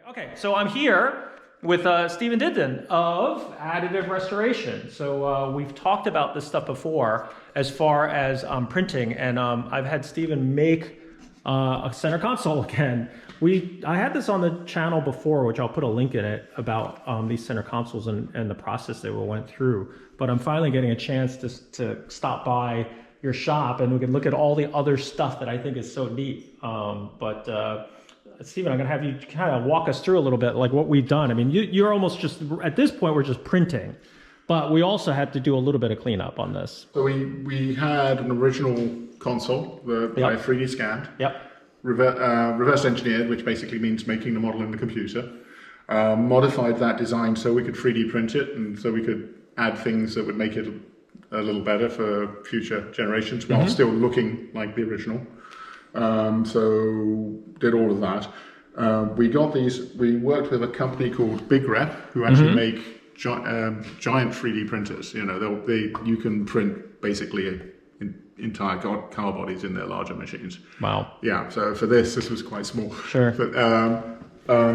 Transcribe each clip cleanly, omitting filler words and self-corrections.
Okay, so I'm here with Stephen Didden of Additive Restoration. So we've talked about this stuff before as far as printing, and I've had Stephen make a center console again. I had this on the channel before, which I'll put a link in it, about these center consoles and the process that we went through. But I'm finally getting a chance to stop by your shop and we can look at all the other stuff that I think is so neat. Stephen, I'm going to have you kind of walk us through a little bit like what we've done. I mean, you're almost just, at this point, we're just printing, but we also had to do a little bit of cleanup on this. So we had an original console that I 3D scanned, reverse engineered, which basically means making the model in the computer, modified that design so we could 3D print it and so we could add things that would make it a little better for future generations while still looking like the original. So did all of that. We worked with a company called Big Rep, who actually make giant 3D printers. You know, you can print basically entire car bodies in their larger machines. Wow. Yeah, so for this was quite small. Sure. But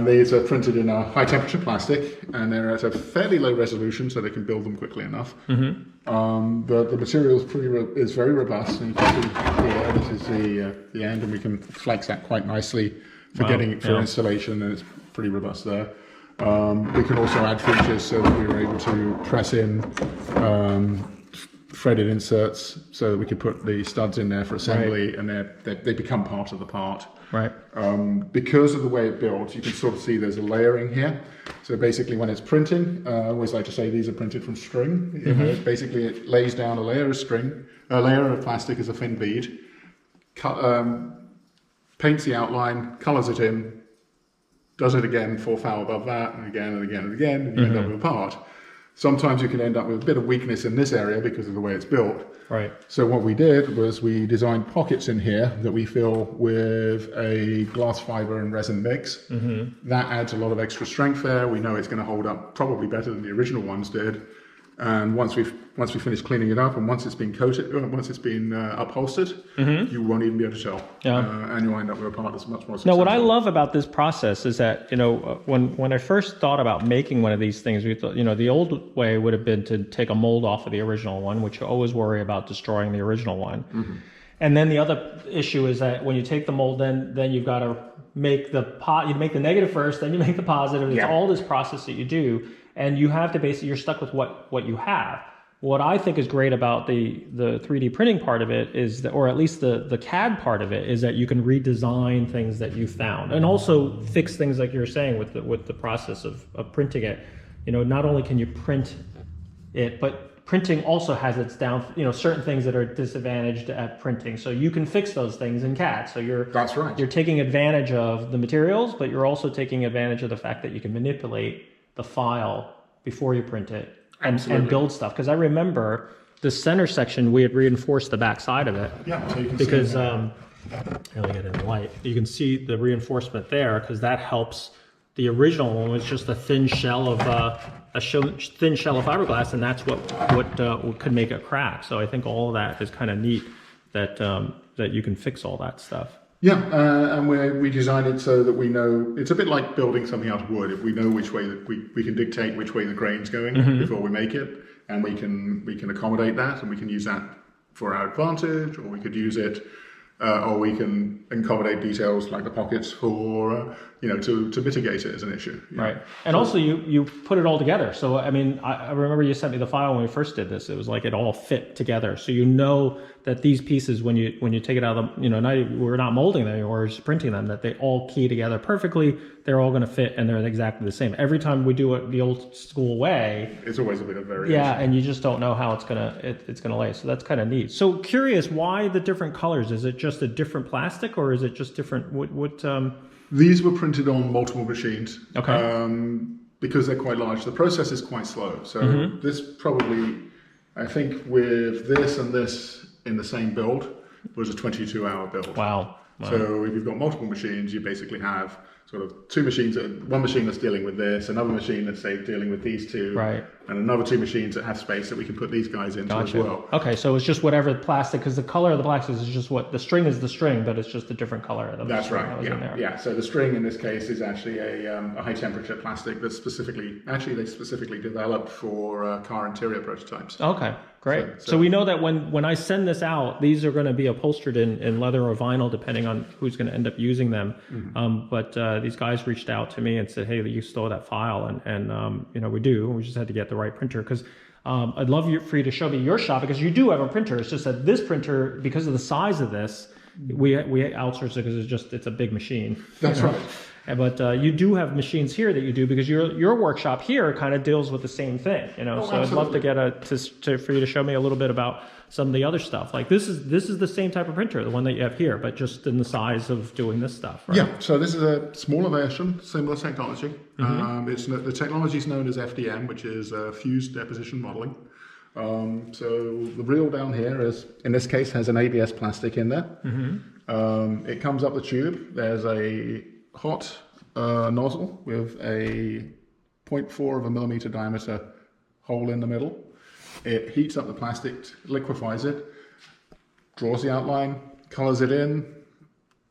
these are printed in a high temperature plastic and they're at a fairly low resolution so they can build them quickly enough. But the material is very robust, and you can see here, this is the end, and we can flex that quite nicely for getting it for installation, and it's pretty robust there. We can also add features so that we were able to press in threaded inserts so that we could put the studs in there for assembly, and they become part of the part. Right. Because of the way it builds, you can sort of see there's a layering here. So basically when it's printing, I always like to say these are printed from string. You know, basically it lays down a layer of string, a layer of plastic as a thin bead, paints the outline, colors it in, does it again 4 thou above that, and again and again and again, and you end up with a part. Sometimes you can end up with a bit of weakness in this area because of the way it's built. Right. So what we did was we designed pockets in here that we fill with a glass fiber and resin mix. That adds a lot of extra strength there. We know it's going to hold up probably better than the original ones did. And once we finish cleaning it up, and once it's been coated, once it's been upholstered, you won't even be able to tell. And you'll end up with a part that's much more successful. Now, what I love about this process is that, you know, when I first thought about making one of these things, we thought, you know, the old way would have been to take a mold off of the original one, which you always worry about destroying the original one. And then the other issue is that when you take the mold, then you've got to make you make the negative first, then you make the positive. It's all this process that you do. And you have to basically, you're stuck with what you have. What I think is great about the 3D printing part of it is that, or at least the CAD part of it, is that you can redesign things that you found and also fix things like you're saying with the process of printing it. You know, not only can you print it, but printing also has its certain things that are disadvantaged at printing. So you can fix those things in CAD. So that's right. You're taking advantage of the materials, but you're also taking advantage of the fact that you can manipulate the file before you print it and build stuff. Because I remember the center section, we had reinforced the back side of it. Yeah, so you can because see let me get in the light. You can see the reinforcement there because that helps. The original one was just a thin shell of fiberglass, and that's what could make it crack. So I think all of that is kind of neat that that you can fix all that stuff. Yeah, and we designed it so that we know, it's a bit like building something out of wood. If we know which way that we can dictate which way the grain's going before we make it, and we can accommodate that, and we can use that for our advantage, or we could use it, or we can accommodate details like the pockets for to mitigate it as an issue. Right, and so, also you put it all together. So I mean, I remember you sent me the file when we first did this. It was like it all fit together. So you know that these pieces, when you take it out of the, we're not molding them or just printing them, that they all key together perfectly. They're all going to fit, and they're exactly the same. Every time we do it the old school way, it's always a bit of variation. Yeah, and you just don't know how it's gonna lay. So that's kind of neat. So curious, why the different colors? Is it just a different plastic, or is it just different? These were printed on multiple machines. Okay. Because they're quite large. The process is quite slow. So this probably, I think with this and this in the same build, was a 22-hour build. Wow. So if you've got multiple machines, you basically have sort of two machines, one machine that's dealing with this, another machine that's, say, dealing with these two, right, and another two machines that have space that we can put these guys into as well. Okay, so it's just whatever the plastic, because the color of the plastic is just what, the string is the string, but it's just a different color. That's right, yeah. So the string in this case is actually a high temperature plastic that's they specifically developed for car interior prototypes. Okay, great. So we know that when I send this out, these are going to be upholstered in leather or vinyl, depending on who's going to end up using them. But these guys reached out to me and said, hey, you stole that file, and you know, we do. We just had to get the right printer, because I'd love for you to show me your shop, because you do have a printer. It's just that this printer, because of the size of this, we outsource it because it's a big machine. That's right. But you do have machines here that you do, because your workshop here kind of deals with the same thing, you know. So absolutely. I'd love to get for you to show me a little bit about some of the other stuff. Like this is the same type of printer, the one that you have here, but just in the size of doing this stuff, right? Yeah. So this is a smaller version, similar technology. The technology is known as FDM, which is fused deposition modeling. So the reel down here is, in this case, has an ABS plastic in there. It comes up the tube. There's a hot nozzle with a 0.4 of a millimeter diameter hole in the middle. It heats up the plastic, liquefies it, draws the outline, colors it in,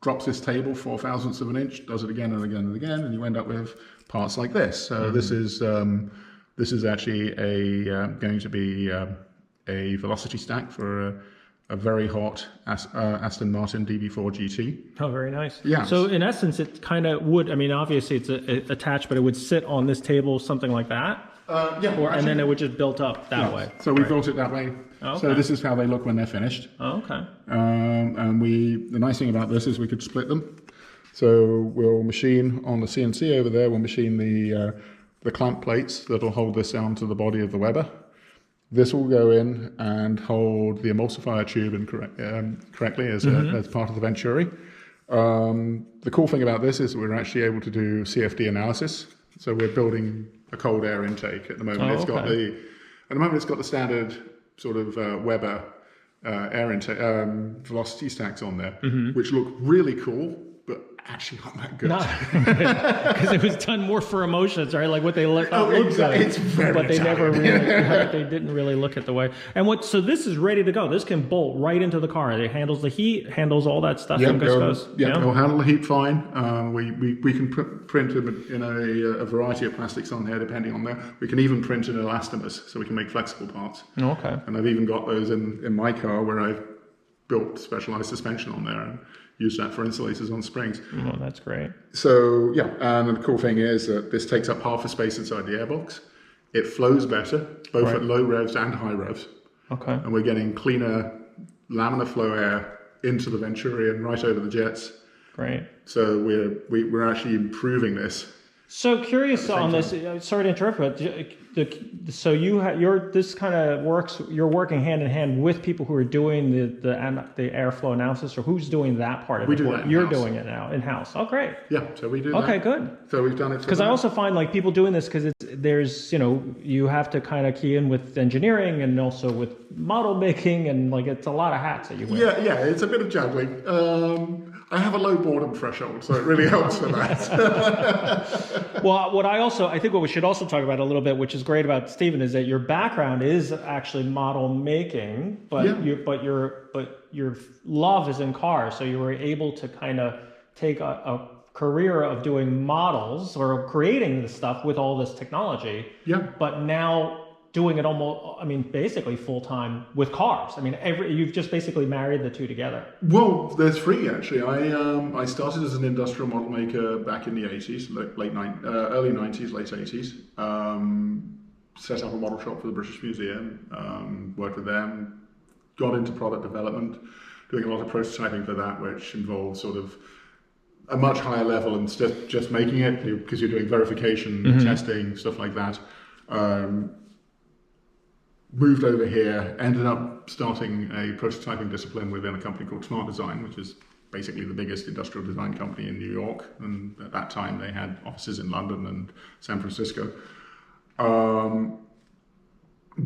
drops this table 4/1000ths of an inch, does it again and again and again, and you end up with parts like this. So this is actually going to be a velocity stack for a very hot Aston Martin DB4 GT. Oh, very nice. Yeah. So in essence, it kind of would, I mean, obviously it's attached, but it would sit on this table, something like that? And then it would just built up that way. So we built it that way. Okay. So this is how they look when they're finished. Okay. And the nice thing about this is we could split them. So we'll machine on the CNC over there, we'll machine the clamp plates that'll hold this down to the body of the Weber. This will go in and hold the emulsifier tube correctly as part of the Venturi. The cool thing about this is we're actually able to do CFD analysis. So we're building a cold air intake at the moment. It's got the standard sort of Weber air intake velocity stacks on there, which look really cool, but actually not that good. Because it was done more for emotions, right? Like what they look exactly. It's very but they Italian. never really, they didn't really look at the way. And so this is ready to go. This can bolt right into the car. It handles the heat, handles all that stuff. It'll handle the heat fine. We can print in a variety of plastics on here, depending on there. We can even print in elastomers, so we can make flexible parts. Okay. And I've even got those in my car where I've built specialized suspension on there and use that for insulators on springs. Oh, that's great. So and the cool thing is that this takes up half the space inside the airbox. It flows better, both at low revs and high revs. Okay. And we're getting cleaner laminar flow air into the Venturi and right over the jets. Great. So we're actually improving this. So curious on this. Sorry to interrupt, but so this kind of works. You're working hand in hand with people who are doing the airflow analysis, or who's doing that part of it? We do that. You're doing it now in house. Oh, great. Yeah. So we do. Okay, good. So we've done it. Because I also find like people doing this because there's you have to kind of key in with engineering and also with model making, and like it's a lot of hats that you wear. Yeah. It's a bit of juggling. I have a low boredom threshold, so it really helps for that. Well, I think what we should also talk about a little bit, which is great about Stephen, is that your background is actually model making, but your love is in cars, so you were able to kind of take a career of doing models or creating the stuff with all this technology. Yeah. But now doing it basically full time with cars. I mean, you've just basically married the two together. Well, there's three actually. I started as an industrial model maker back in the 80s, early 90s, late 80s. Set up a model shop for the British Museum, worked with them, got into product development, doing a lot of prototyping for that, which involves sort of a much higher level instead of just making it, because you're doing verification, testing, stuff like that. Moved over here, ended up starting a prototyping discipline within a company called Smart Design, which is basically the biggest industrial design company in New York. And at that time, they had offices in London and San Francisco.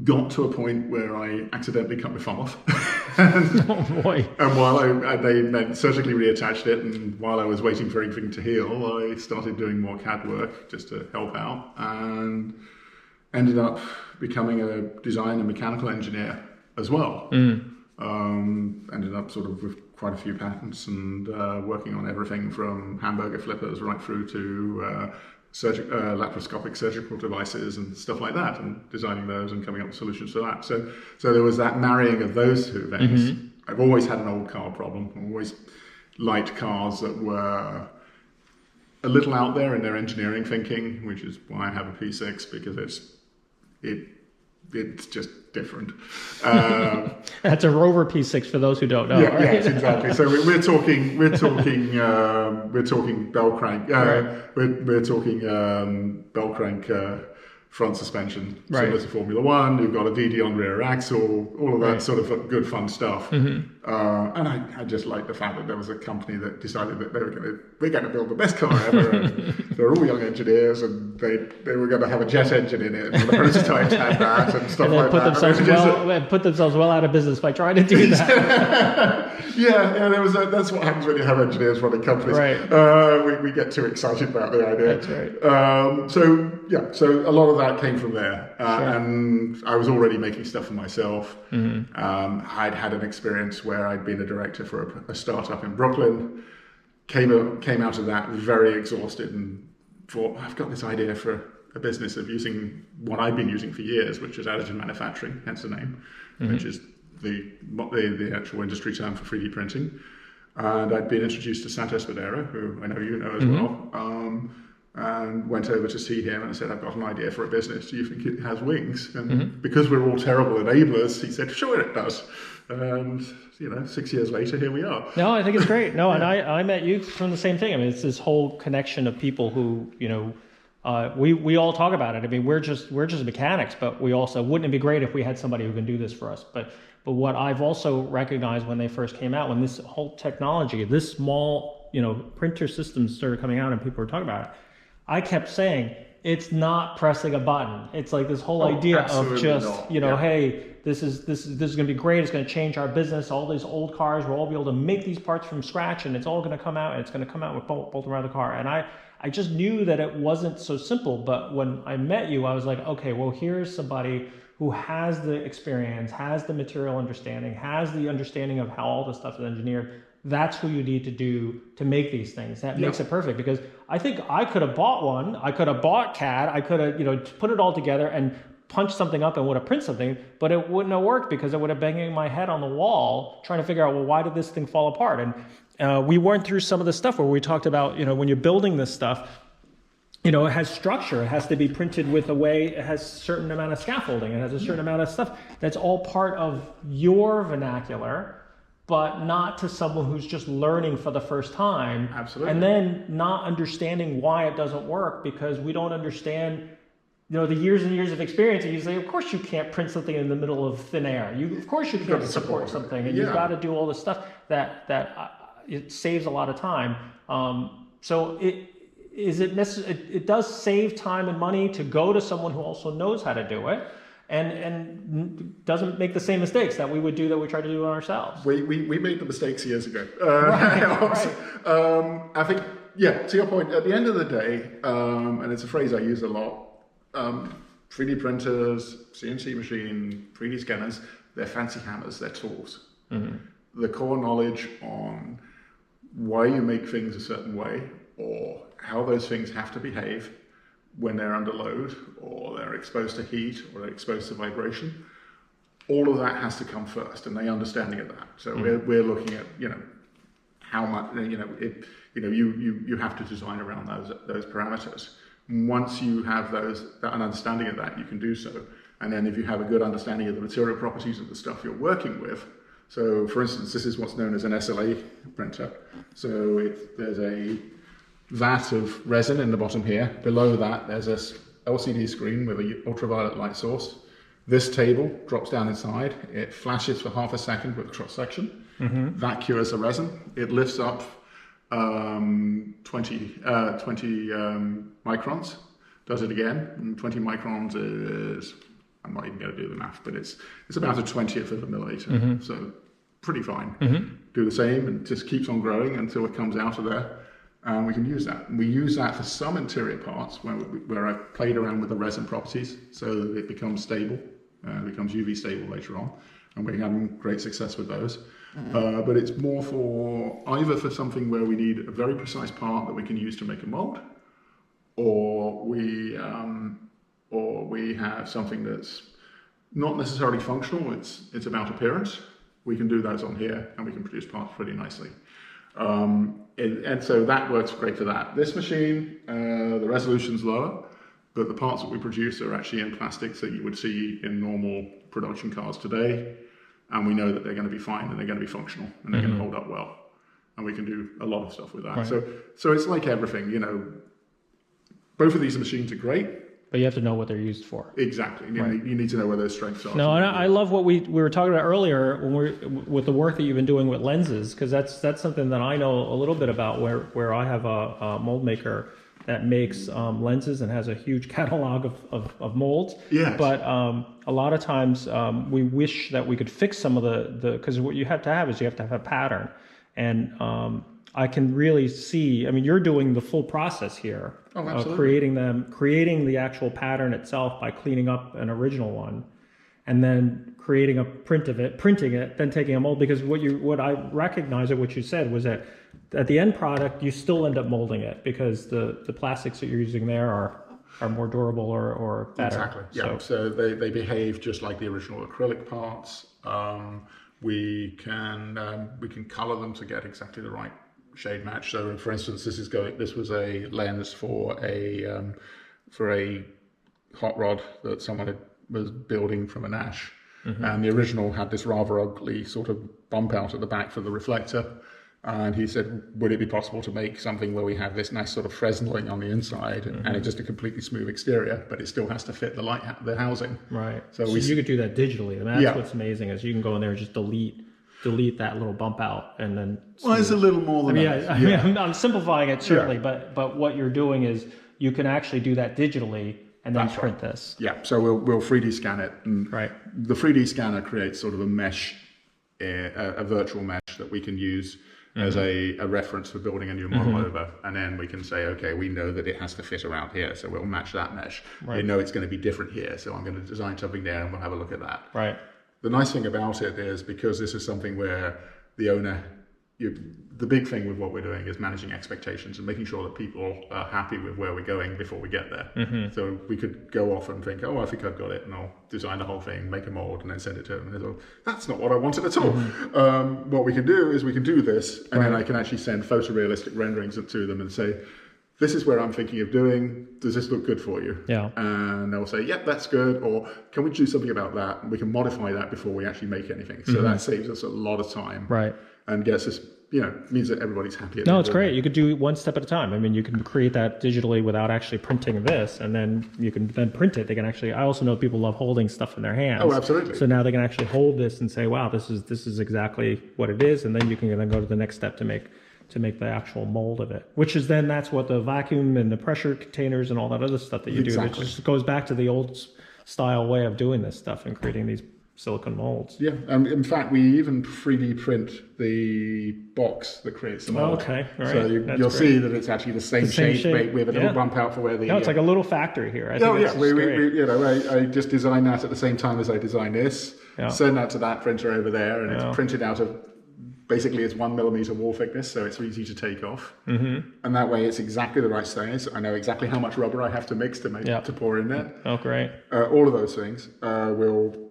got to a point where I accidentally cut my thumb off. Oh boy. And while they then surgically reattached it, and while I was waiting for everything to heal, I started doing more CAD work just to help out, and ended up becoming a design and mechanical engineer as well. Ended up sort of with quite a few patents and working on everything from hamburger flippers right through to laparoscopic surgical devices and stuff like that, and designing those and coming up with solutions for that. So there was that marrying of those two things. I've always had an old car problem. I've always liked cars that were a little out there in their engineering thinking, which is why I have a P6, because it's just different. That's a Rover P6 for those who don't know. Yeah, right? yes, exactly. So we're talking bell crank. We're talking bell crank front suspension, similar to Formula One. You've got a DD on rear axle, all of that sort of good fun stuff. And I just liked the fact that there was a company that decided that we're going to build the best car ever. And they're all young engineers, and they were going to have a jet engine in it. And the prototypes had that and stuff like that. Put themselves well out of business by trying to do that. yeah. That's what happens when you have engineers running companies. Right. We get too excited about the idea. That's right. So a lot of that came from there, and I was already making stuff for myself. I'd had an experience where I'd been a director for a startup in Brooklyn. Came out of that very exhausted and thought, I've got this idea for a business of using what I've been using for years, which is additive manufacturing, hence the name, which is the actual industry term for 3D printing. And I'd been introduced to Santos Badera, who I know you know as well. And went over to see him and said, I've got an idea for a business. Do you think it has wings? And because we're all terrible enablers, he said, sure it does. And 6 years later, here we are. No, I think it's great. No, and I met you from the same thing. I mean, it's this whole connection of people who, we all talk about it. I mean, we're just mechanics, but we also, wouldn't it be great if we had somebody who can do this for us? But what I've also recognized when they first came out, when this whole technology, this small, printer systems started coming out and people were talking about it, I kept saying, it's not pressing a button. It's like this whole idea of just, hey, this is going to be great. It's going to change our business. All these old cars, we'll all be able to make these parts from scratch, and it's all going to come out, and it's going to come out with bolt around the car. And I just knew that it wasn't so simple. But when I met you, I was like, okay, well, here's somebody who has the experience, has the material understanding, has the understanding of how all this stuff is engineered. That's who you need to do to make these things. That makes it perfect, because I think I could have bought one. I could have bought CAD. I could have, put it all together and punched something up and would have printed something, but it wouldn't have worked because it would have been banging my head on the wall trying to figure out, well, why did this thing fall apart? And we went through some of the stuff where we talked about, when you're building this stuff, it has structure. It has to be printed with a way, it has a certain amount of scaffolding. It has a certain amount of stuff. That's all part of your vernacular, but not to someone who's just learning for the first time. Absolutely. And then not understanding why it doesn't work, because we don't understand, the years and years of experience. And you say, of course you can't print something in the middle of thin air. Of course you can't support something. And you've got to do all this stuff that it saves a lot of time. So it does save time and money to go to someone who also knows how to do it. And doesn't make the same mistakes that we would do that we try to do on ourselves. We made the mistakes years ago. Right. I think, to your point, at the end of the day, and it's a phrase I use a lot, 3D printers, CNC machine, 3D scanners, they're fancy hammers, they're tools. The core knowledge on why you make things a certain way, or how those things have to behave when they're under load, or they're exposed to heat, or they're exposed to vibration, all of that has to come first, and the understanding of that. So we're looking at how much you have to design around those parameters. Once you have an understanding of that, you can do so. And then if you have a good understanding of the material properties of the stuff you're working with, so for instance, this is what's known as an SLA printer. So there's a vat of resin in the bottom here. Below that, there's a LCD screen with an ultraviolet light source. This table drops down inside. It flashes for half a second with cross section. That cures the resin. It lifts up 20 microns. Does it again. And 20 microns is I'm not even going to do the math, but it's about a 20th of a millimeter. So pretty fine. Do the same and just keeps on growing until it comes out of there. And we can use that. And we use that for some interior parts where I've played around with the resin properties so that it becomes stable, becomes UV stable later on. And we're having great success with those. But it's more for either for something where we need a very precise part that we can use to make a mold, or we have something that's not necessarily functional. It's about appearance. We can do those on here, and we can produce parts pretty nicely. And so that works great for that. This machine, the resolution's lower, but the parts that we produce are actually in plastics that you would see in normal production cars today. And we know that they're going to be fine and they're going to be functional and they're going to hold up well. And we can do a lot of stuff with that. Right. So it's like everything, you know, both of these machines are great. But you have to know what they're used for. Exactly. You need to know where those strengths are. No, and I love what we were talking about earlier when with the work that you've been doing with lenses, because that's something that I know a little bit about where I have a mold maker that makes lenses and has a huge catalog of molds. Yes. But a lot of times we wish that we could fix some of the because what you have to have is you have to have a pattern. And I can really see, I mean, you're doing the full process here. Oh, absolutely. Creating the actual pattern itself by cleaning up an original one, and then creating a print of it, printing it, then taking a mold. Because what I recognize of what you said was that at the end product, you still end up molding it because the plastics that you're using there are more durable or better. Exactly. Yeah. So they behave just like the original acrylic parts. We can color them to get exactly the right shade match. So, for instance, this was a lens for a hot rod that someone was building from an ash, and the original had this rather ugly sort of bump out at the back for the reflector. And he said, would it be possible to make something where we have this nice sort of Fresneling on the inside and it's just a completely smooth exterior, but it still has to fit the housing. Right. So you could do that digitally. And that's what's amazing is you can go in there and just delete that little bump out and then. Well, it's a little more than that. I mean, I'm simplifying it certainly, but what you're doing is you can actually do that digitally and then print this. Yeah. So we'll 3D scan it. And the 3D scanner creates sort of a mesh, a virtual mesh that we can use as a reference for building a new model over, and then we can say, okay, we know that it has to fit around here, so we'll match that mesh. We know it's going to be different here, so I'm going to design something there and we'll have a look at that. Right. The nice thing about it is because this is something where the owner, the big thing with what we're doing is managing expectations and making sure that people are happy with where we're going before we get there. So we could go off and think, oh, I think I've got it, and I'll design the whole thing, make a mold, and then send it to them. And they go, that's not what I wanted at all. What we can do is we can do this, and then I can actually send photorealistic renderings to them and say, this is where I'm thinking of doing. Does this look good for you? Yeah. And they'll say, yep, that's good. Or can we do something about that? And we can modify that before we actually make anything. So that saves us a lot of time. Right. And gets us, means that everybody's happy. No, it's great. You could do one step at a time. I mean, you can create that digitally without actually printing this, and then you can then print it. They can actually, I also know people love holding stuff in their hands. Oh, absolutely. So now they can actually hold this and say, wow, this is exactly what it is. And then you can then go to the next step to make the actual mold of it, which is then that's what the vacuum and the pressure containers and all that other stuff that you do. It just goes back to the old style way of doing this stuff and creating these silicone molds. Yeah, in fact, we even 3D print the box that creates the mold. Okay, all right. So you'll see that it's actually the same shape with a little bump out for where the... No, it's like a little factory here. I just designed that at the same time as I designed this, send that to that printer over there, and it's printed out of... Basically, it's 1 millimeter wall thickness, so it's easy to take off. And that way, it's exactly the right size. I know exactly how much rubber I have to mix to pour in there. Oh, great. All of those things. We'll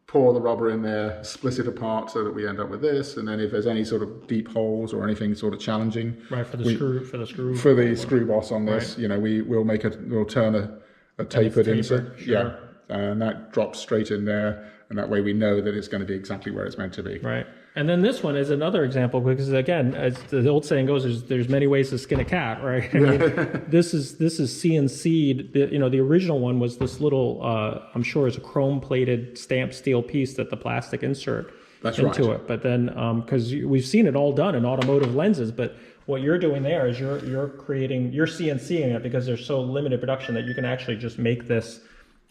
pour the rubber in there, split it apart so that we end up with this. And then if there's any sort of deep holes or anything sort of challenging. Right, for the screw boss on this, we'll turn a tapered insert. Sure. Yeah. And that drops straight in there. And that way we know that it's going to be exactly where it's meant to be. Right. And then this one is another example because, again, as the old saying goes, there's many ways to skin a cat, right? I mean, this is CNC'd. The original one was this little, I'm sure it's a chrome-plated stamped steel piece that the plastic insert into it. But then, because we've seen it all done in automotive lenses, but what you're doing there is you're CNCing it because there's so limited production that you can actually just make this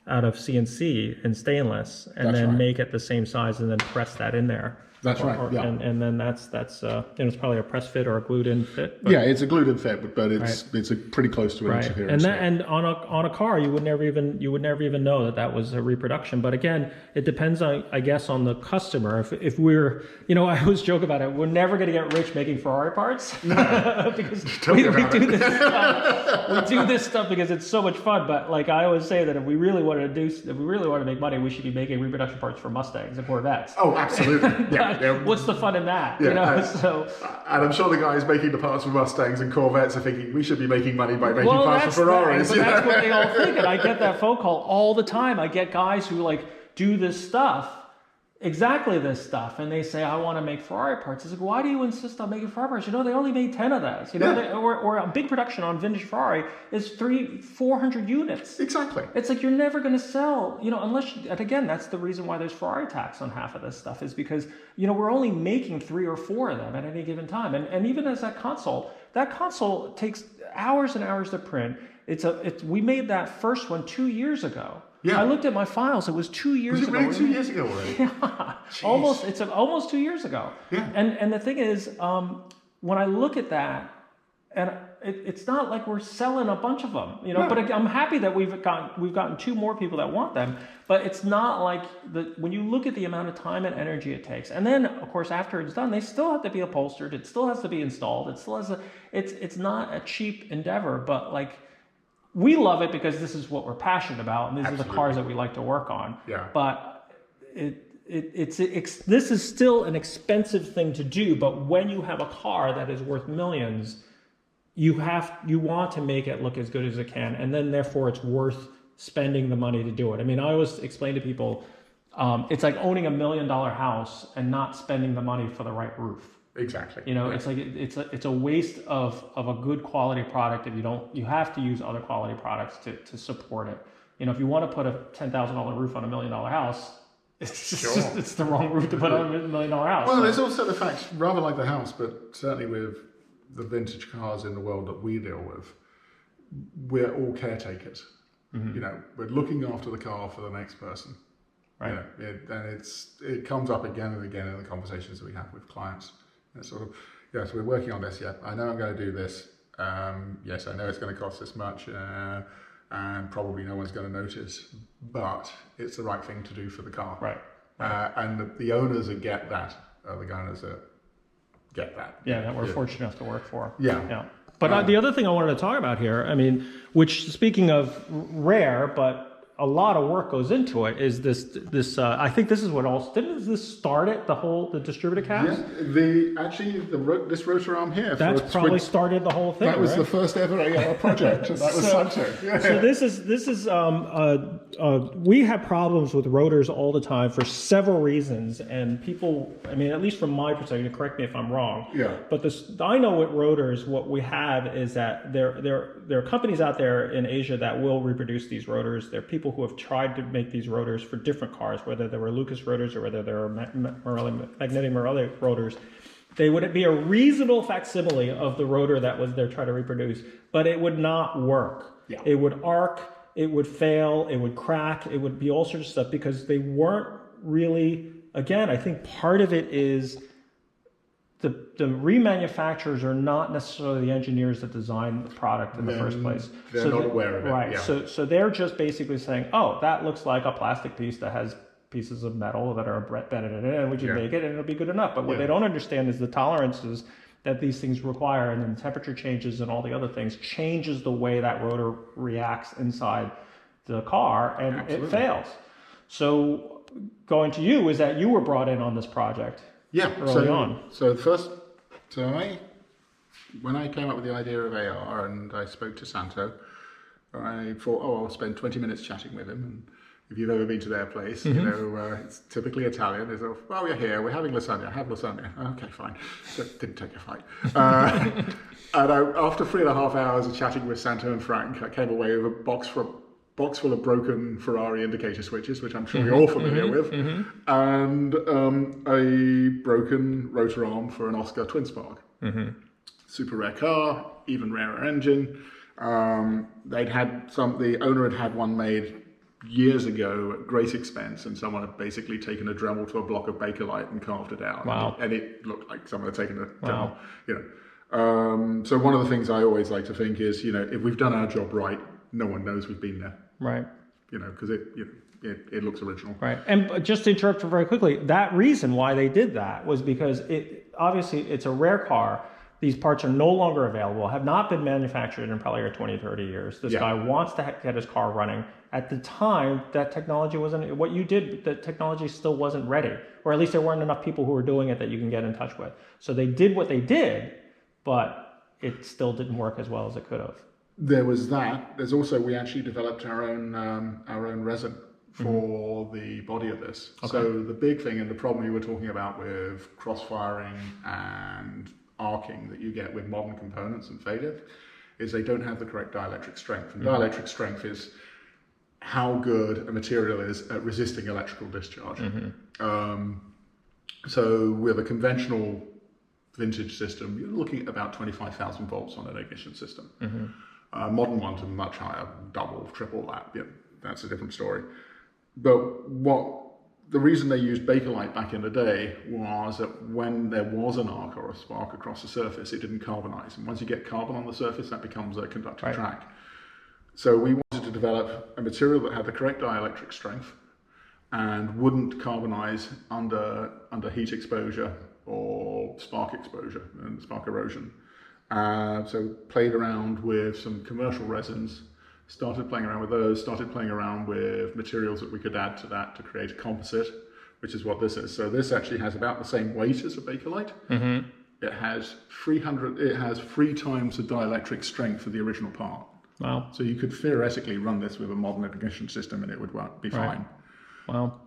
out of CNC in stainless, and That's then right. make it the same size, and then press that in there. That's right. Yeah. And then that's it's probably a press fit or a glued in fit. But, Yeah, it's a glued-in fit, but it's a pretty close to an inch of here. And on a car, you would never even know that was a reproduction. But again, it depends on, I guess, on the customer. If we're, I always joke about it. We're never going to get rich making Ferrari parts because we do this stuff. We do this stuff because it's so much fun. But like I always say that if we really want to make money, we should be making reproduction parts for Mustangs and Corvettes. Oh, absolutely. Yeah. What's the fun in that? Yeah, And I'm sure the guys making the parts for Mustangs and Corvettes are thinking we should be making money by making parts for Ferraris. But that's what they all think, and I get that phone call all the time. I get guys who like do this stuff, exactly this stuff, and they say, "I want to make Ferrari parts." It's like, why do you insist on making Ferrari parts? They only made 10 of those. Or a big production on vintage Ferrari is 300-400 units. Exactly. It's like you're never going to sell, unless, and again, that's the reason why there's Ferrari tax on half of this stuff, is because, we're only making 3 or 4 of them at any given time. And even as that console takes hours and hours to print. We made that first one 2 years ago. Yeah. I looked at my files. It was 2 years ago. Was it really 2 years ago already? Yeah. Almost. It's almost 2 years ago. Yeah. And the thing is, when I look at that, and it's not like we're selling a bunch of them, No. But I'm happy that we've gotten 2 more people that want them. But it's not like when you look at the amount of time and energy it takes, and then of course after it's done, they still have to be upholstered. It still has to be installed. It still has it's not a cheap endeavor, but like. We love it because this is what we're passionate about, and these are the cars that we like to work on. Yeah. But this is still an expensive thing to do. But when you have a car that is worth millions, you want to make it look as good as it can, and then therefore it's worth spending the money to do it. I mean, I always explain to people, it's like owning $1 million house and not spending the money for the right roof. Exactly. It's like it's a waste of a good quality product if you have to use other quality products to support it. If you want to put a $10,000 roof on $1 million house, it's the wrong roof to put on $1 million house. Well, there's also the fact, rather like the house, but certainly with the vintage cars in the world that we deal with, we're all caretakers. Mm-hmm. We're looking after the car for the next person. Right. And it comes up again and again in the conversations that we have with clients. It's sort of, yes, we're working on this. Yeah, I know I'm going to do this. Yes, I know it's going to cost this much, and probably no one's going to notice. But it's the right thing to do for the car. Right. And the owners that get that are the owners that get that. Yeah, that we're fortunate enough to work for. Yeah. Yeah. But the other thing I wanted to talk about here, I mean, which speaking of rare, but a lot of work goes into it, is this I think this is what didn't this start it, the distributed cabs? Yeah, this rotor arm here. That's probably started the whole thing. That was the first ever AR project. That was Santo. Yeah. So this is we have problems with rotors all the time for several reasons, and people, I mean, at least from my perspective, correct me if I'm wrong. Yeah. But I know with rotors, what we have is that there are companies out there in Asia that will reproduce these rotors. There are people who have tried to make these rotors for different cars, whether they were Lucas rotors or whether they were magnetic Marelli rotors. They would be a reasonable facsimile of the rotor that they're trying to reproduce, but it would not work. Yeah. It would arc, it would fail, it would crack, it would be all sorts of stuff because they weren't really, again, I think part of it is the remanufacturers are not necessarily the engineers that designed the product in the first place. They're not aware of it. Right. Yeah. So they're just basically saying, oh, that looks like a plastic piece that has pieces of metal that are embedded in it, and we can make it, and it'll be good enough. But what they don't understand is the tolerances that these things require, and then temperature changes and all the other things changes the way that rotor reacts inside the car, and it fails. So going to you is that you were brought in on this project. Yeah, early on. When I came up with the idea of AR and I spoke to Santo, I thought, I'll spend 20 minutes chatting with him. And if you've ever been to their place, it's typically Italian. They say, well, we're here, we're having lasagna, have lasagna. Okay, fine. So it didn't take a fight. And after 3.5 hours of chatting with Santo and Frank, I came away with a box full of broken Ferrari indicator switches, which I'm sure you're all familiar with, and a broken rotor arm for an Oscar twin spark. Super rare car, even rarer engine. The owner had one made years ago at great expense, and someone had basically taken a Dremel to a block of Bakelite and carved it out. Wow. And it looked like someone had taken a Dremel, So one of the things I always like to think is, if we've done our job right, no one knows we've been there. Right. Because it looks original. Right. And just to interrupt very quickly, that reason why they did that was because obviously it's a rare car. These parts are no longer available, have not been manufactured in probably 20, 30 years. This guy wants to get his car running. At the time, that technology wasn't, what you did, the technology still wasn't ready. Or at least there weren't enough people who were doing it that you can get in touch with. So they did what they did, but it still didn't work as well as it could have. There was that. There's also, we actually developed our own resin for the body of this. Okay. So the big thing and the problem you were talking about with cross-firing and arcing that you get with modern components and failure is they don't have the correct dielectric strength. And dielectric strength is how good a material is at resisting electrical discharge. So with a conventional vintage system, you're looking at about 25,000 volts on an ignition system. Modern ones are much higher, double, triple that. That's a different story. But the reason they used Bakelite back in the day was that when there was an arc or a spark across the surface, it didn't carbonize. And once you get carbon on the surface, that becomes a conductive track. So we wanted to develop a material that had the correct dielectric strength and wouldn't carbonize under heat exposure or spark exposure and spark erosion. So played around with some commercial resins, started playing around with those, started playing around with materials that we could add to that to create a composite, which is what this is. So this actually has about the same weight as a Bakelite. It has 3 times the dielectric strength of the original part. Wow. So you could theoretically run this with a modern ignition system and it would be fine. Wow.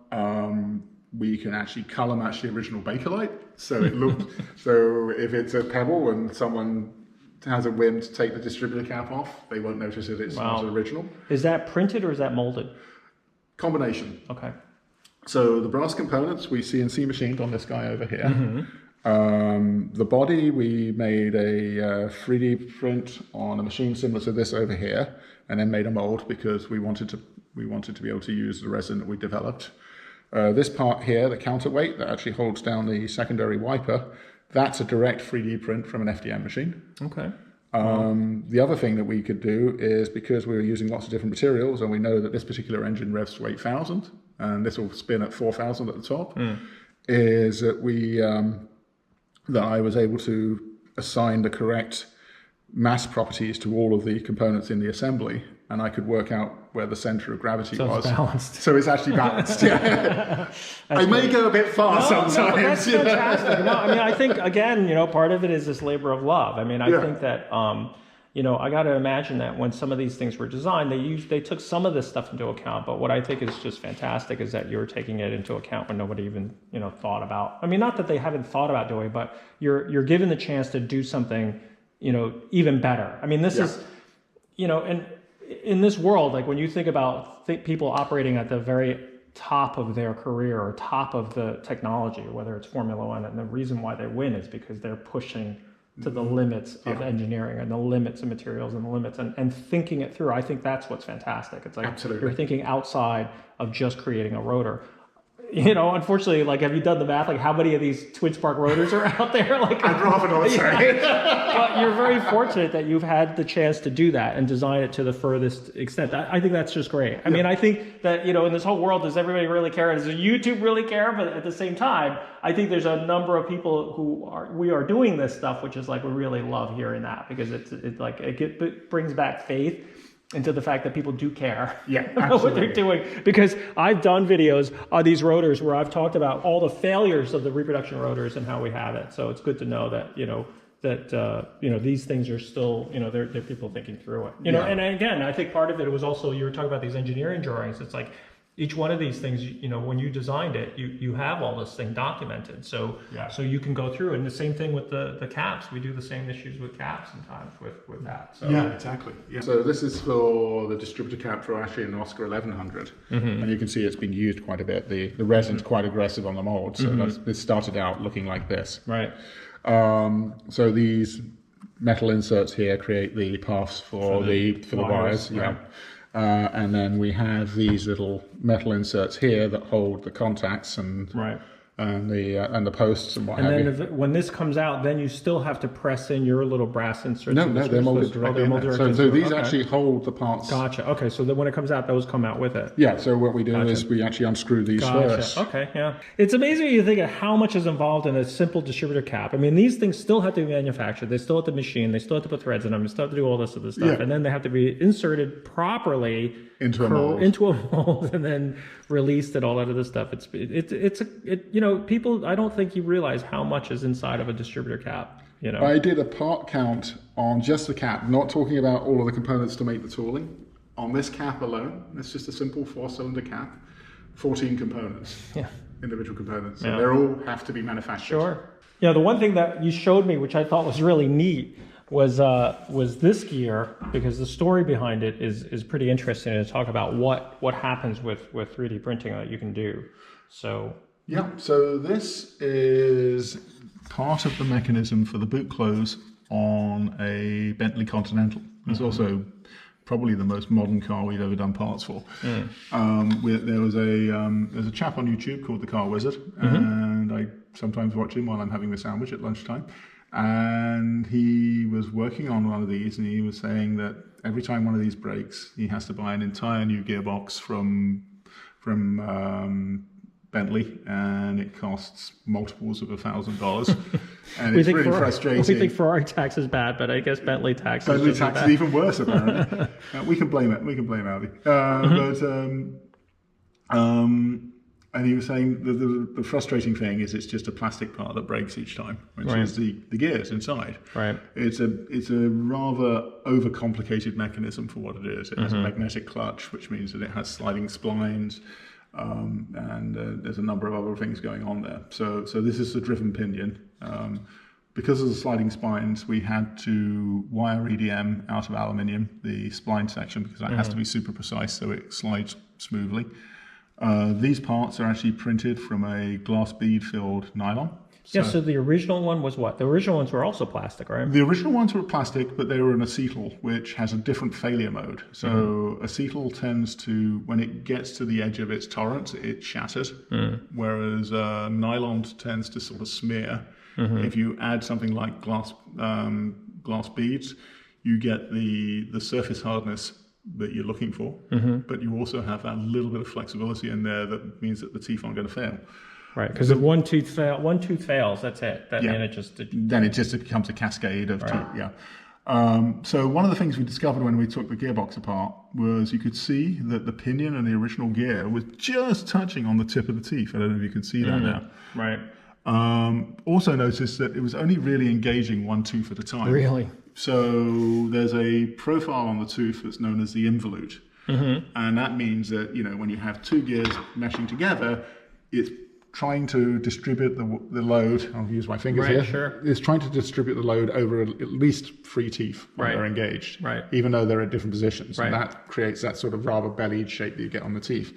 We can actually color match the original Bakelite. So it looked, so if it's a pebble and someone has a whim to take the distributor cap off, they won't notice that it's not original. Is that printed or is that molded? Combination. Okay. So the brass components we CNC machined on this guy over here. The body we made a 3D print on a machine similar to this over here, and then made a mold because we wanted to be able to use the resin that we developed. This part here, the counterweight that actually holds down the secondary wiper, that's a direct 3D print from an FDM machine. Okay. The other thing that we could do is, because we were using lots of different materials and we know that this particular engine revs to 8,000 and this will spin at 4,000 at the top, is that that I was able to assign the correct mass properties to all of the components in the assembly, and I could work out where the center of gravity was. It's balanced. So it's actually balanced. I may go a bit far sometimes. No, but that's fantastic. No, I mean, I think, again, part of it is this labor of love. I mean, I think that, I got to imagine that when some of these things were designed, they took some of this stuff into account. But what I think is just fantastic is that you're taking it into account when nobody even, thought about. I mean, not that they haven't thought about doing, but you're given the chance to do something, even better. I mean, this is, and in this world, like when you think about people operating at the very top of their career or top of the technology, whether it's Formula One, and the reason why they win is because they're pushing to the limits of engineering and the limits of materials and the limits and thinking it through. I think that's what's fantastic. It's like you're thinking outside of just creating a rotor. Unfortunately, like, have you done the math? Like, how many of these twin spark rotors are out there? Like, I'd rather not say. But you're very fortunate that you've had the chance to do that and design it to the furthest extent. I think that's just great. I mean, I think that, in this whole world, does everybody really care? Does YouTube really care? But at the same time, I think there's a number of people we are doing this stuff, which is like, we really love hearing that, because it brings back faith into the fact that people do care about what they're doing. Because I've done videos on these rotors where I've talked about all the failures of the reproduction rotors and how we have it. So it's good to know that, these things are still, there are people thinking through it. And again, I think part of it was also, you were talking about these engineering drawings. It's like, each one of these things, when you designed it, you have all this thing documented. So you can go through. And the same thing with the caps. We do the same issues with caps sometimes with that. So. Yeah, exactly. Yeah. So this is for the distributor cap for actually an Oscar 1100. And you can see it's been used quite a bit. The resin's quite aggressive on the mold. So this started out looking like this. Right. So these metal inserts here create the paths for the wires. Right. And then we have these little metal inserts here that hold the contacts and Right. and the posts and what And have then you. when this comes out, then you still have to press in your little brass inserts. No, in the they're molded screws. directly they're in molded there. directly So into it. these Okay. actually hold the parts. Gotcha. Okay, so then when it comes out, those come out with it. Yeah, so what we do is we actually unscrew these first. Okay, yeah. It's amazing when you think of how much is involved in a simple distributor cap. I mean, these things still have to be manufactured. They still have to machine. They still have to put threads in them. They still have to do all this other stuff. Yeah. And then they have to be inserted properly Into a mold. and then released and all that other stuff. People, I don't think you realize how much is inside of a distributor cap. I did a part count on just the cap, not talking about all of the components to make the tooling. On this cap alone, it's just a simple 4-cylinder cap, 14 components, individual components, and they all have to be manufactured. Sure. Yeah, the one thing that you showed me, which I thought was really neat, was this gear, because the story behind it is pretty interesting to talk about what happens with 3D printing that you can do. So yeah, so this is part of the mechanism for the boot close on a Bentley Continental. It's also probably the most modern car we've ever done parts for. There's a chap on YouTube called the Car Wizard, and I sometimes watch him while I'm having a sandwich at lunchtime. And he was working on one of these, and he was saying that every time one of these breaks, he has to buy an entire new gearbox from Bentley, and it costs multiples of $1,000, and it's really frustrating. We think Ferrari tax is bad, but I guess Bentley tax is even worse, apparently. We can blame it. We can blame Audi. And he was saying the frustrating thing is it's just a plastic part that breaks each time, which is the gears inside. Right. It's a rather overcomplicated mechanism for what it is. It has a magnetic clutch, which means that it has sliding splines, and there's a number of other things going on there. So this is the driven pinion. Because of the sliding spines, we had to wire EDM out of aluminium, the spline section, because that has to be super precise so it slides smoothly. These parts are actually printed from a glass bead filled nylon. So the original one was what? The original ones were also plastic, right? The original ones were plastic, but they were an acetal, which has a different failure mode. So acetal tends to, when it gets to the edge of its tolerance, it shatters, whereas nylon tends to sort of smear. If you add something like glass beads, you get the surface hardness that you're looking for, but you also have that little bit of flexibility in there that means that the teeth aren't going to fail. Right, because if one tooth fails, that's it. Then it just becomes a cascade of teeth. Yeah. So one of the things we discovered when we took the gearbox apart was you could see that the pinion and the original gear was just touching on the tip of the teeth. I don't know if you can see that now. Right. Also noticed that it was only really engaging one tooth at a time. Really? So there's a profile on the tooth that's known as the involute. And that means that, when you have two gears meshing together, it's trying to distribute the load. I'll use my fingers here. Sure. It's trying to distribute the load over at least 3 teeth when they're engaged, even though they're at different positions. And that creates that sort of rather bellied shape that you get on the teeth.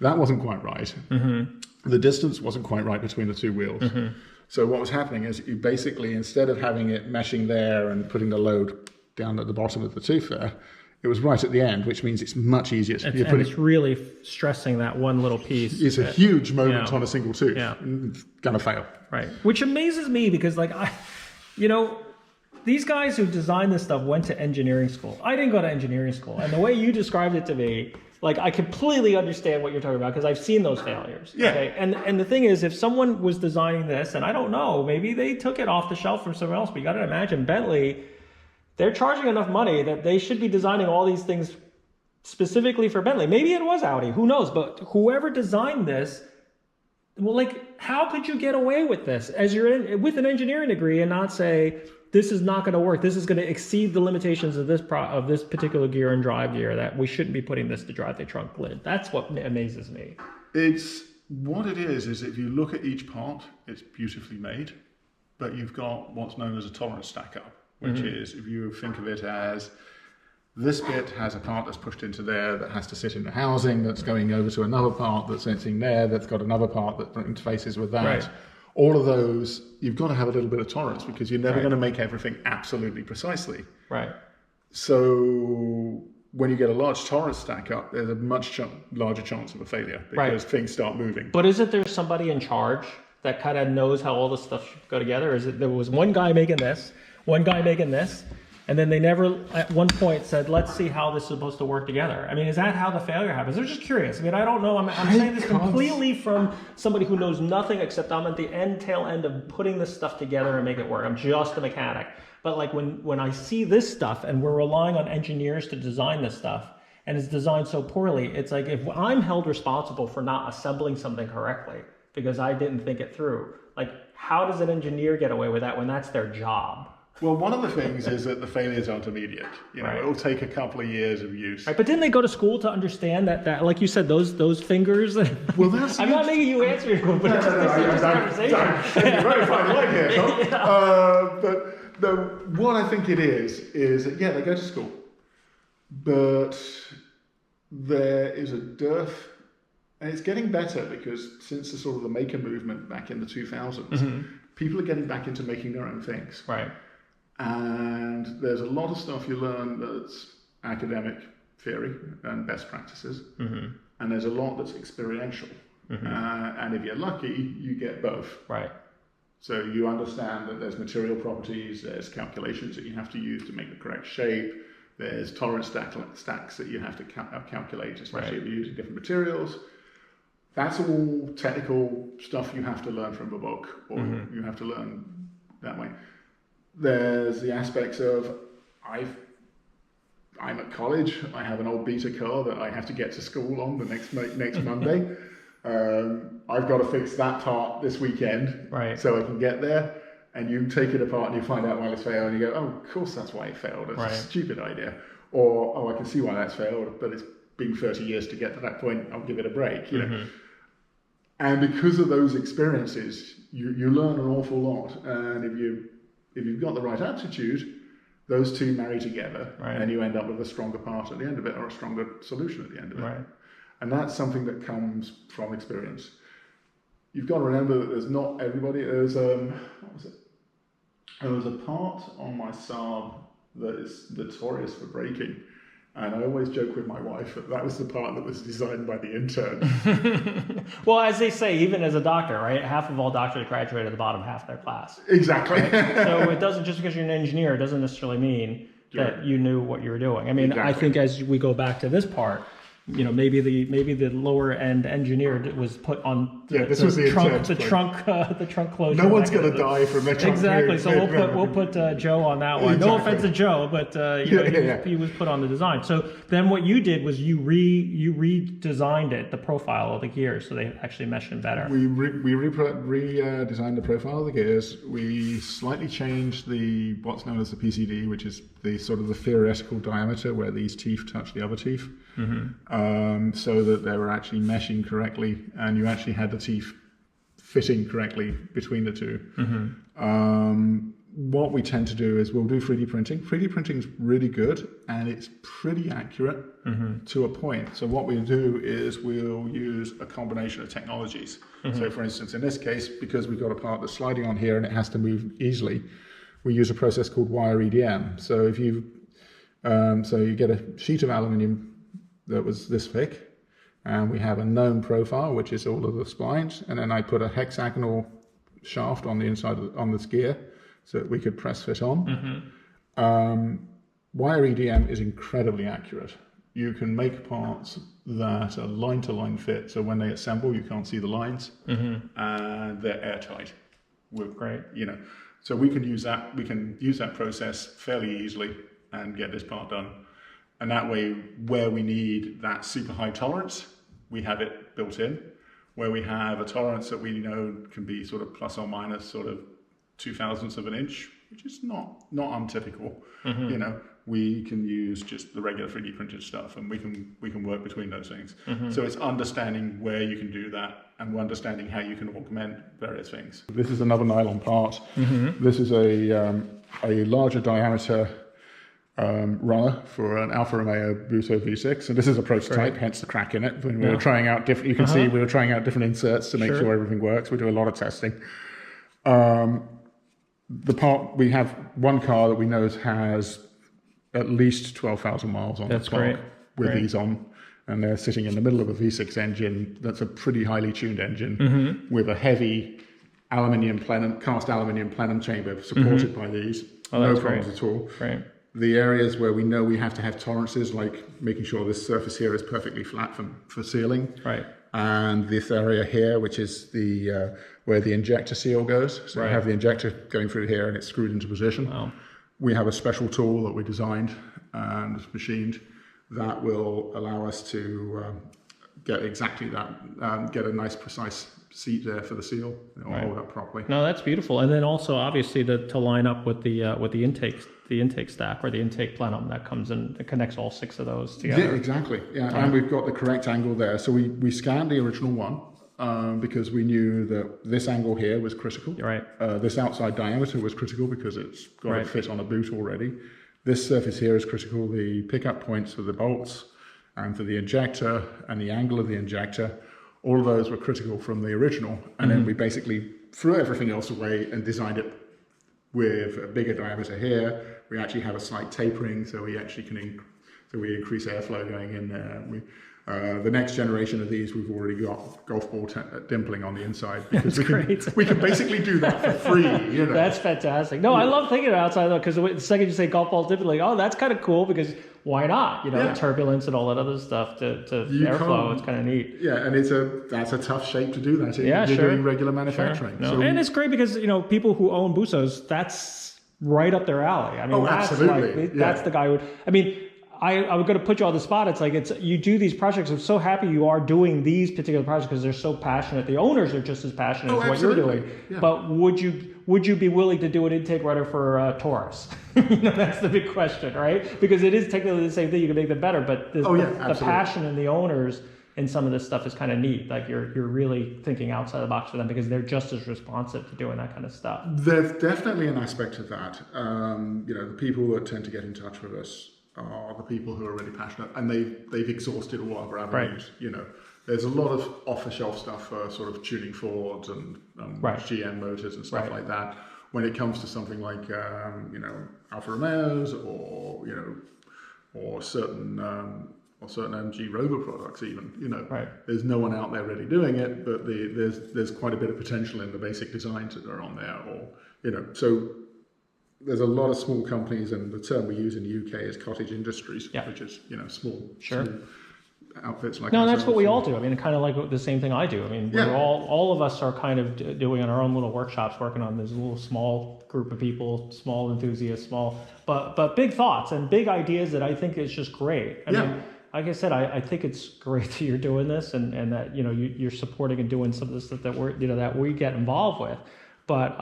That wasn't quite right. The distance wasn't quite right between the two wheels. So what was happening is you basically, instead of having it meshing there and putting the load down at the bottom of the tooth there, it was right at the end, which means it's much easier. It's really stressing that one little piece. It's a huge moment on a single tooth. It's gonna fail. Right. Which amazes me because, these guys who designed this stuff went to engineering school. I didn't go to engineering school, and the way you described it to me, I completely understand what you're talking about because I've seen those failures. Yeah. Okay? And the thing is, if someone was designing this, and I don't know, maybe they took it off the shelf from someone else, but you got to imagine Bentley, they're charging enough money that they should be designing all these things specifically for Bentley. Maybe it was Audi, who knows? But whoever designed this, how could you get away with this as with an engineering degree and not say, this is not going to work. This is going to exceed the limitations of this particular gear and drive gear, that we shouldn't be putting this to drive the trunk lid. That's what amazes me. It's what it is if you look at each part, it's beautifully made, but you've got what's known as a tolerance stack up, which is, if you think of it as this bit has a part that's pushed into there that has to sit in the housing, that's going over to another part that's sitting there, that's got another part that interfaces with that. Right. All of those, you've got to have a little bit of tolerance because you're never going to make everything absolutely precisely. Right. So when you get a large tolerance stack up, there's a much larger chance of a failure because things start moving. But isn't there somebody in charge that kind of knows how all this stuff should go together? Or is it there was one guy making this, one guy making this, and then they never at one point said, let's see how this is supposed to work together? I mean, is that how the failure happens? I'm just curious. I mean, I don't know. I'm saying this completely from somebody who knows nothing except I'm at the tail end of putting this stuff together and make it work. I'm just a mechanic. But like when I see this stuff and we're relying on engineers to design this stuff and it's designed so poorly, it's like if I'm held responsible for not assembling something correctly because I didn't think it through, like how does an engineer get away with that when that's their job? Well, one of the things is that the failures aren't immediate. You know, it'll take a couple of years of use. Right, but didn't they go to school to understand that like you said, those fingers? Well, that's... I'm not making you answer your but it's just a conversation. You're very fine line here, Tom. But what I think it is that, yeah, they go to school, but there is a dearth, and it's getting better because since the sort of the maker movement back in the 2000s, people are getting back into making their own things. Right. And there's a lot of stuff you learn that's academic theory and best practices, and there's a lot that's experiential. And if you're lucky, you get both. Right. So you understand that there's material properties, there's calculations that you have to use to make the correct shape, there's tolerance stacks that you have to calculate, especially if you're using different materials. That's all technical stuff you have to learn from a book, or you have to learn that way. There's the aspects of, I'm at college, I have an old beta car that I have to get to school on the next Monday. I've got to fix that part this weekend so I can get there. And you take it apart and you find out why it's failed and you go, oh, of course that's why it failed. It's a stupid idea. Or, oh, I can see why that's failed, but it's been 30 years to get to that point. I'll give it a break, you know. And because of those experiences, you learn an awful lot. And if you've got the right aptitude, those two marry together and you end up with a stronger part at the end of it or a stronger solution at the end of it. And that's something that comes from experience. You've got to remember that there's not everybody. There's what was it? There was a part on my Saab that is notorious for breaking. And I always joke with my wife that was the part that was designed by the intern. Well, as they say, even as a doctor, right? Half of all doctors graduate at the bottom half of their class. Exactly. So it doesn't, just because you're an engineer, it doesn't necessarily mean that you knew what you were doing. I mean, I think as we go back to this part, you know, maybe the lower end engineer was put on the trunk closure. No one's going to die from a trunk. Exactly. So we'll put Joe on that one. No offense to Joe, but he was put on the design. So then what you did was you redesigned it, the profile of the gears, so they actually mesh in better. We redesigned the profile of the gears. We slightly changed what's known as the PCD, which is the sort of the theoretical diameter where these teeth touch the other teeth. So that they were actually meshing correctly and you actually had the teeth fitting correctly between the two. What we tend to do is we'll do 3D printing. 3D printing is really good and it's pretty accurate to a point. So what we'll do is we'll use a combination of technologies. So for instance, in this case, because we've got a part that's sliding on here and it has to move easily, we use a process called wire EDM. So if you get a sheet of aluminium that was this thick, and we have a known profile, which is all of the splines, and then I put a hexagonal shaft on the inside on this gear so that we could press fit on. Wire EDM is incredibly accurate. You can make parts that are line-to-line fit, so when they assemble, you can't see the lines, and they're airtight. Great. You know, so we can use that. We can use that process fairly easily and get this part done. And that way, where we need that super high tolerance, we have it built in. Where we have a tolerance that we know can be sort of plus or minus sort of 0.02 of an inch, which is not untypical. You know, we can use just the regular 3D printed stuff, and we can work between those things. So it's understanding where you can do that, and understanding how you can augment various things. This is another nylon part. This is a larger diameter runner for an Alfa Romeo Busso V6, and this is a prototype, hence the crack in it. When we were trying out different, you can see we were trying out different inserts to make sure everything works. We do a lot of testing. The part, we have one car that we know has at least 12,000 miles on the clock great. with these on. And they're sitting in the middle of a V6 engine that's a pretty highly tuned engine with a heavy cast aluminium plenum chamber supported by these. No problems at all. Right. The areas where we know we have to have tolerances, like making sure this surface here is perfectly flat for sealing. Right. And this area here, which is the where the injector seal goes. So you have the injector going through here and it's screwed into position. Wow. We have a special tool that we designed and machined that will allow us to get exactly that, get a nice precise seat there for the seal. It'll hold up properly. No, that's beautiful. And then also obviously to line up with the intake stack or the intake plenum that comes in, it connects all 6 of those together. Yeah, exactly. Yeah, and we've got the correct angle there. So we scanned the original one because we knew that this angle here was critical. Right. This outside diameter was critical because it's got to fit on a boot already. This surface here is critical. The pickup points for the bolts and for the injector and the angle of the injector, all of those were critical from the original. And then we basically threw everything else away and designed it with a bigger diameter here. We actually have a slight tapering, so we actually can we increase airflow going in there. The next generation of these, we've already got golf ball dimpling on the inside because we can basically do that for free. You know? That's fantastic. No, I love thinking outside though, because the second you say golf ball dimpling, oh, that's kind of cool because why not? You know, turbulence and all that other stuff to airflow. It's kind of neat. Yeah, and that's a tough shape to do that. You're doing regular manufacturing. No. And it's great because people who own Bussos, that's right up their alley. I mean, that's absolutely. That's the guy who. I mean. I was going to put you on the spot. It's like you do these projects. I'm so happy you are doing these particular projects because they're so passionate. The owners are just as passionate as what you're doing. Yeah. But would you be willing to do an intake rudder for Taurus? That's the big question, right? Because it is technically the same thing. You can make them better, but the passion in the owners in some of this stuff is kind of neat. Like you're really thinking outside the box for them because they're just as responsive to doing that kind of stuff. There's definitely an aspect of that. The people that tend to get in touch with us are the people who are really passionate, and they've exhausted all other avenues. Right. There's a lot of off-the-shelf stuff for sort of tuning Fords and GM motors and stuff like that. When it comes to something like Alfa Romeos or certain MG Rover products, even there's no one out there really doing it, but there's quite a bit of potential in the basic designs that are on there, so. There's a lot of small companies, and the term we use in the UK is cottage industries, which is small outfits like. No, that's what we all do. I mean, kind of like the same thing I do. I mean, we're all of us are kind of doing in our own little workshops, working on this little small group of people, small enthusiasts, but big thoughts and big ideas that I think is just great. I mean, like I said, I think it's great that you're doing this and that you're supporting and doing some of this stuff that we get involved with. But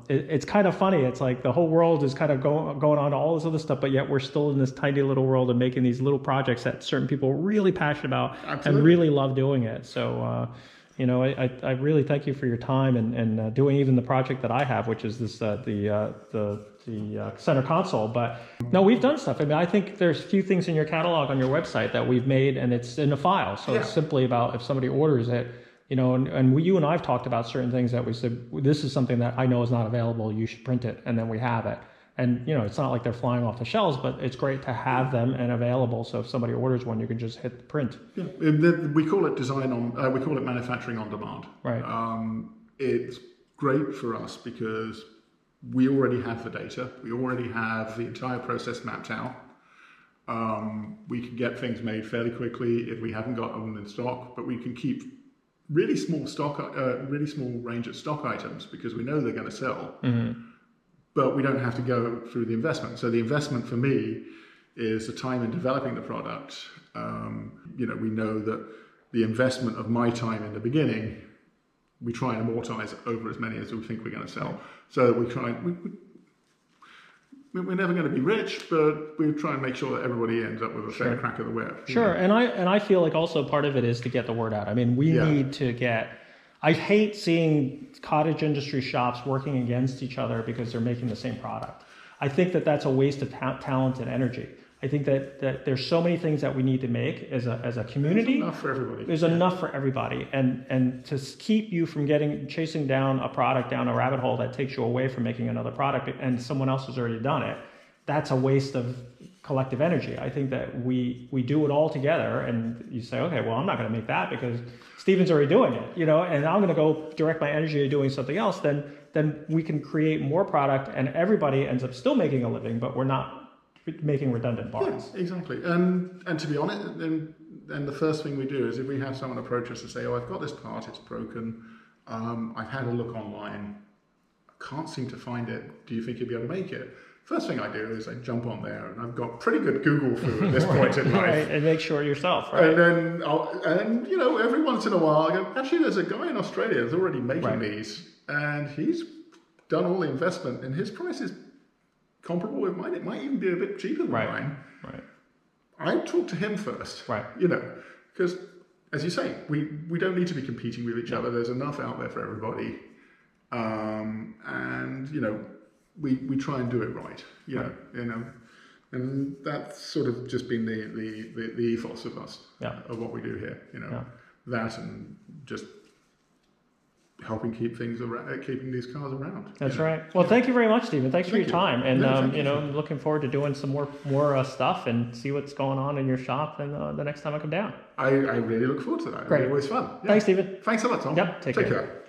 it's kind of funny. It's like the whole world is kind of going on to all this other stuff, but yet we're still in this tiny little world and making these little projects that certain people are really passionate about and really love doing it. So, I really thank you for your time and doing even the project that I have, which is this the center console. But no, we've done stuff. I mean, I think there's a few things in your catalog on your website that we've made, and it's in a file. So it's simply about if somebody orders it. And you and I've talked about certain things that we said, this is something that I know is not available, you should print it, and then we have it. And, it's not like they're flying off the shelves, but it's great to have them and available. So if somebody orders one, you can just hit the print. Yeah, we call it we call it manufacturing on demand. Right. It's great for us because we already have the data. We already have the entire process mapped out. We can get things made fairly quickly if we haven't got them in stock, but we can keep really small range of stock items because we know they're going to sell, but we don't have to go through the investment. So the investment for me is the time in developing the product. We know that the investment of my time in the beginning, we try and amortize over as many as we think we're going to sell. So we're never going to be rich, but we try and make sure that everybody ends up with a fair crack of the whip. Sure, and I feel like also part of it is to get the word out. I mean, we need to get. I hate seeing cottage industry shops working against each other because they're making the same product. I think that that's a waste of talent and energy. I think that there's so many things that we need to make as a community. There's enough for everybody. There's enough for everybody, and to keep you from chasing down a product down a rabbit hole that takes you away from making another product, and someone else has already done it. that's a waste of collective energy. I think that we do it all together, and you say, okay, well, I'm not going to make that because Steven's already doing it, you know, and I'm going to go direct my energy to doing something else. Then we can create more product, and everybody ends up still making a living, but we're not making redundant parts. Yeah, exactly. And to be honest, then the first thing we do is if we have someone approach us and say, oh, I've got this part, it's broken. I've had a look online, I can't seem to find it. Do you think you'll be able to make it? First thing I do is I jump on there, and I've got pretty good Google through at this point in life. Right, and make sure yourself, right? And then you know, every once in a while I go, actually, there's a guy in Australia that's already making these, and he's done all the investment, and his price is comparable with mine. It might even be a bit cheaper than mine. Right. I talk to him first, you know, because as you say, we don't need to be competing with each other. There's enough out there for everybody, and you know, we try and do it right, you know, and that's sort of just been the ethos of us, of what we do here, you know, that and just helping keep things around, keeping these cars around. That's right. Well, thank you very much, Stephen. Thanks for your time. And, you know, I'm looking forward to doing some more stuff and see what's going on in your shop and the next time I come down. I really look forward to that. It'll be always fun. Thanks, Stephen. Thanks a lot, Tom. Yep. Take care.